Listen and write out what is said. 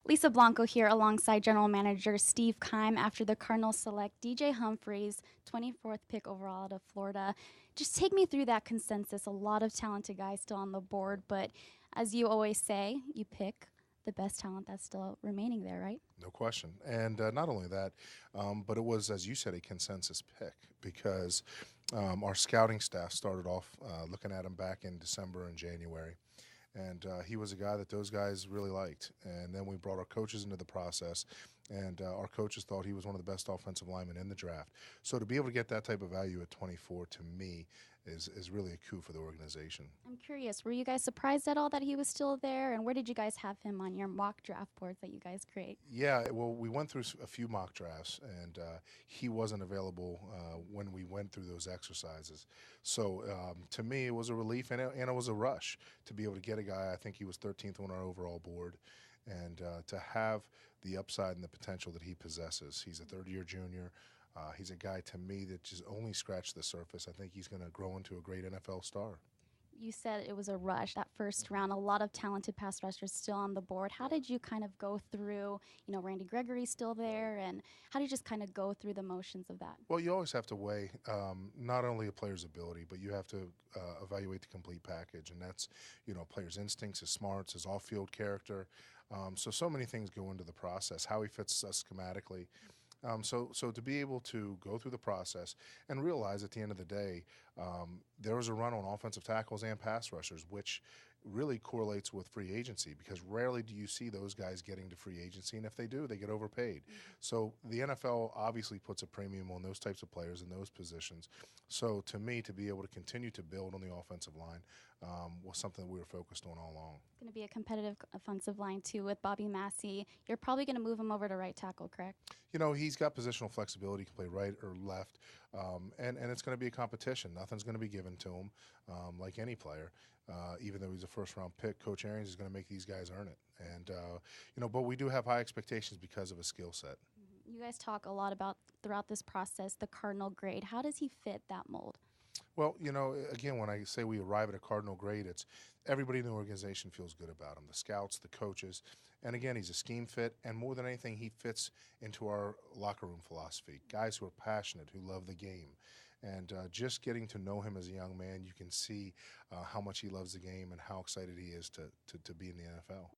Lisa Blanco here alongside General Manager Steve Keim after the Cardinals select D.J. Humphries, 24th pick overall out of Florida. Just take me through that consensus. A lot of talented guys still on the board, but as you always say, you pick the best talent that's still remaining there, right? No question. And not only that, but it was, as you said, a consensus pick because our scouting staff started off looking at him back in December and January. And he was a guy that those guys really liked. And then we brought our coaches into the process, and our coaches thought he was one of the best offensive linemen in the draft. So to be able to get that type of value at 24, to me, is really a coup for the organization. I'm curious, were you guys surprised at all that he was still there? And where did you guys have him on your mock draft boards that you guys create? Yeah, well, we went through a few mock drafts, and he wasn't available when we went through those exercises. So to me, it was a relief, and it was a rush to be able to get a guy. I think he was 13th on our overall board, and to have the upside and the potential that he possesses. He's a third-year junior. He's a guy to me that just only scratched the surface. I think he's going to grow into a great NFL star. You said it was a rush that first round. A lot of talented pass rushers still on the board. How did you kind of go through? Randy Gregory's still there, and how did you just kind of go through the motions of that? Well, you always have to weigh not only a player's ability, but you have to evaluate the complete package, and that's a player's instincts, his smarts, his off-field character. So many things go into the process. How he fits us schematically. So to be able to go through the process and realize at the end of the day, there was a run on offensive tackles and pass rushers, which really correlates with free agency because rarely do you see those guys getting to free agency, and if they do, they get overpaid. So the NFL obviously puts a premium on those types of players in those positions. So to me, to be able to continue to build on the offensive line was something that we were focused on all along. Going to be a competitive offensive line too with Bobby Massey. You're probably going to move him over to right tackle, correct? He's got positional flexibility. He can play right or left, and it's going to be a competition. Nothing's going to be given to him, like any player. Even though he's a first-round pick, Coach Arians is going to make these guys earn it. And but we do have high expectations because of his skill set. You guys talk a lot about throughout this process the Cardinal grade. How does he fit that mold? Well, again, when I say we arrive at a cardinal grade, it's everybody in the organization feels good about him, the scouts, the coaches. And again, he's a scheme fit, and more than anything, he fits into our locker room philosophy. Guys who are passionate, who love the game. And just getting to know him as a young man, you can see how much he loves the game and how excited he is to be in the NFL.